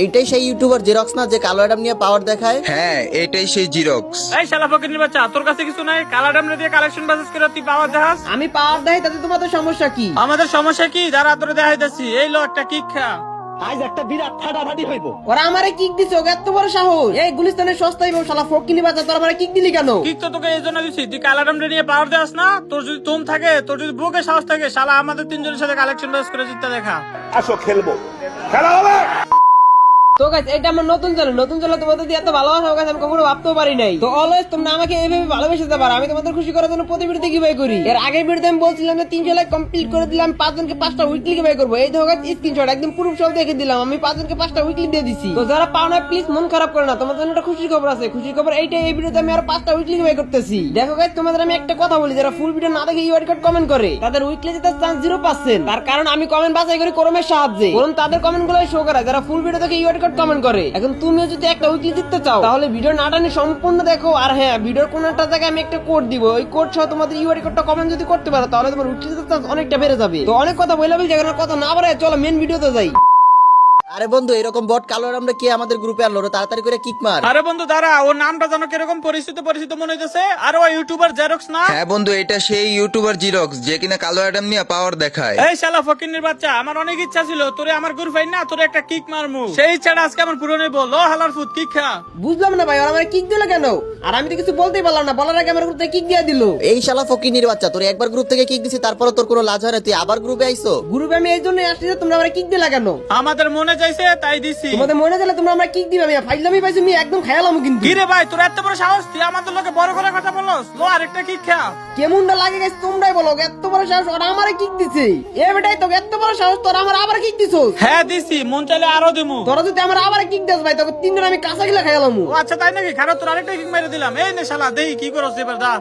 এইটাই সেই YouTuber xerox না যে কালো অ্যাডাম নিয়ে পাওয়ার দেখায়? হ্যাঁ, এটাই সেই জিরক্স। এই শালা ফকিরের বাচ্চা, তোর কাছে কিছু নাই? কালাডামরে দিয়ে কালেকশন বাসেস করে তুই পাওয়ার দেখাস? আমি পাওয়ার দেয় তাতে তোমাদের সমস্যা কি? আমাদের সমস্যা কি? যারা তোরে দেখাইতেছি, এই লো একটা কিক খা। আজ একটা বিরাট ফাটাফাটি হইব। ওরা আমারে কিক দিছে, ওকে এত বড় সাহস! এই গুলিস্তানের সস্তাই বউ শালা ফকিনি বাচ্চা, তোর আমারে কিক দিলি কেন? কিক তো তোকে এই জন্য দিছি, তুই কালাডামরে নিয়ে পাওয়ার দেখাস না? তোর যদি তুম থাকে, তোর যদি বুকে সাহস থাকে, শালা আমাদের তিনজনের সাথে কালেকশন বাসেস করে জিততে দেখা। আসো খেলবো, খেলা হবে। তো গাইস, এটা আমার নতুন চ্যানেল তোমাদের দিয়ে এত ভালোবাসা গাইস আমি কখনো ভাবতেও পারি নাই। তো অলওয়েজ তোমরা আমাকে এইভাবে ভালোবেসে দিতে পারো, আমি তোমাদের খুশি করার জন্য প্রতি ভিডিওতে গিভওয়ে করি। এর আগের ভিডিওতে আমি বলছিলাম যে 300 লাইক কমপ্লিট করে দিলাম, 5 জনকে 5টা উইকলি গিভওয়ে করব। এই দেখো গাইস, স্ক্রিনশট একদম প্রুফ সহ দেখে দিলাম, আমি 5 জনকে 5টা উইকলি দিয়ে দিছি। তো যারা পাও না প্লিজ মন খারাপ করে না, তোমাদের জন্য একটা খুশির খবর আছে। খুশির খবর এইটাই, এই ভিডিওতে আমি আরো 5টা উইকলি গিভওয়ে করতেছি। দেখো গাইস, তোমাদের আমি একটা কথা বলি, যারা ফুল ভিডিও না দেখে ইউআইডি কোড কমেন্ট করে তাদের উইকলি জেতার চান্স 0%। তার কারণ আমি কমেন্ট বাছাই করি ক্রমের সাহায্যে, কারণ তাদের কমেন্টগুলো শো করে যারা ফুল ভিডিও দেখে ইউআইডি কোড কমেন্ট করে। এখন তুমিও যদি একটা উইকলি জিততে চাও তাহলে ভিডিও না টানে সম্পূর্ণ দেখো। আর হ্যাঁ, ভিডিওর কোন একটা জায়গায় আমি একটা কোড দিব, ওই কোড সহ তোমাদের ইউআইডি কোডটা কমেন্ট যদি করতে পারো তাহলে তোমার উইকলি জেতার চান্স অনেকটা বেড়ে যাবে। তো অনেক কথা বলে বলছি, এখন আর কথা না বাড়ায় চলো মেন ভিডিওতে যাই। আরে বন্ধু, এরকম বট কালো অ্যাডামরা কে আমাদের গ্রুপে আনলো রে? তাড়াতাড়ি করে কিক মার। আরে বন্ধু দাঁড়া, ওর নামটা যেন কিরকম পরিচিত মনে হইতেছে। আর ওই ইউটিউবার জেরক্স না? হ্যাঁ বন্ধু, এটা সেই ইউটিউবার জিরক্স যে কিনা কালো অ্যাডাম নিয়ে পাওয়ার দেখায়। এই শালা ফকিরের বাচ্চা, আমার অনেক ইচ্ছা ছিল তোরে আমার গ্রুপ আইন না, তোরে একটা কিক মারমু। সেই ইচ্ছাটা আজকে আমার পূরণ হইব। লো হালার ফুট, কিক খা। বুঝলাম না ভাই, ওরা আমার কিক দিল কেন? আর আমি তো কিছু বলতেই পারলাম না, বলার আগে আমার গ্রুপ থেকে কিক দিয়ে দিল। এই শালা ফকিনির বাচ্চা, তোর একবার গ্রুপ থেকে কিক দিছি, তারপরে তোর কোনো লাজ হয় না? তুই আবার গ্রুপে আইছো? গ্রুপে আমি এই জন্যই আসছি যে তোমরা আমার কিক দিলা কেন? আমাদের মনে চাইছে তাই দিছি। তোমাদের মনে দিলে তোমরা আমরা কিক দিবে, আমি ফাইজলামি পাইছি, আমি একদম খেয়ালাম কিন্তু। কি রে ভাই, তোর এত বড় সাহস? তুই আমাদের লোকে বড় করে কথা বলস? লো আরেকটা কিক খা। কেমনটা লাগে গাইস তোমরাই বলো, এত বড় সাহস ওরা আমারে কিক দিছে। এ বেটাই তো এত বড় সাহস, তোরা আমার আবার কিক দিছস? হ্যাঁ দিছি, মন চাইলে আরো দিমু। তোরা যদি আমার আবার কিক দিস ভাই, তোকে তিনজন আমি কাঁচা গিলা খাইলাম। ও আচ্ছা তাই নাকি? খারাপ, তোর আরেকটা কিক মেরে দিলাম। এই নে শালা, দেখি কি করছ এবার। দা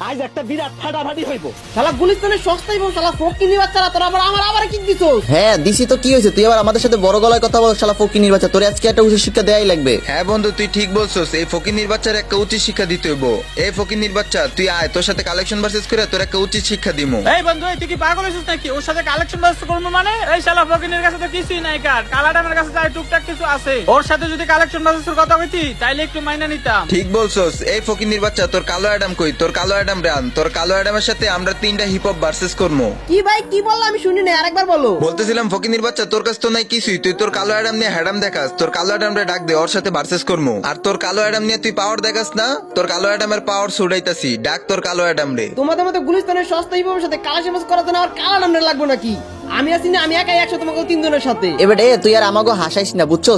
আজ একটা বিরাট ফাটাফাটি হইব। শালা গুলিস্তানের সস্তাই বউ শালা ফকিনি বাচ্চারা, তোরা আবার কিক দিছস। হ্যাঁ দিছি তো, কি হয়েছে? তুই আবার আমাদের সাথে বড় গলায় কথা বল শালা ফকিনির বাচ্চা। তোর আজকে একটা উচিত শিক্ষা দেয়াই লাগবে। হ্যাঁ বন্ধু, তুই ঠিক বলছস, এই ফকিন্নির বাচ্চার একটা উচিত শিক্ষা দিতে হইব। এই ফকিন্নির বাচ্চা, তুই আয়, তোর সাথে কালেকশন ভার্সেস করে তোর একটা উচিত শিক্ষা দিমু। এই বন্ধু, তুই কি পাগল হইছিস নাকি? ওর সাথে কালেকশন ব্যস্ত করবো মানে? এই শালা ফকিনের কাছে তো কিছুই নাই। কার কালাডামের কাছে তাই টুকটাক কিছু আছে। ওর সাথে যদি কালেকশন ব্যস্তের কথা কইতি তাইলে একটু মাইনা নিতাম। ঠিক বলছস, এই ফকিন্নির বাচ্চা, তোর কালো অ্যাডাম কই? তোর কালো অ্যাডাম রান। তোর কালো অ্যাডামের সাথে আমরা 3টা হিপ হপ ভার্সেস করবো। কি ভাই কি বললা? আমি শুনি না, আরেকবার বলো। বলতেছিলাম ফকিন্নির বাচ্চা, তোর কাছে তো নাই কিছুই, তুই তোর কালো অ্যাডাম নিয়ে হ্যাডাম দেখাস। তোর কালো অ্যাডাম রে ডাক দে, ওর সাথে ভার্সেস করবো। আর তোর কালো অ্যাডাম নিয়ে তুই পাওয়ার দেখাস না? তোর কালো অ্যাডামের পাওয়ার ছুড়াইতাছি, ডাক তোর কালো অ্যাডাম রে। তোমাদের মতো গুলিস্তানের সস্তা হিপের সাথে কালেকশন করার জন্য আর কালা নামটা লাগবে নাকি? আমি আছি না, আমি একাই 100 তোমাকে 3 জনের সাথে। এবার তুই আর আমাকে হাসাইস না, বুঝছস?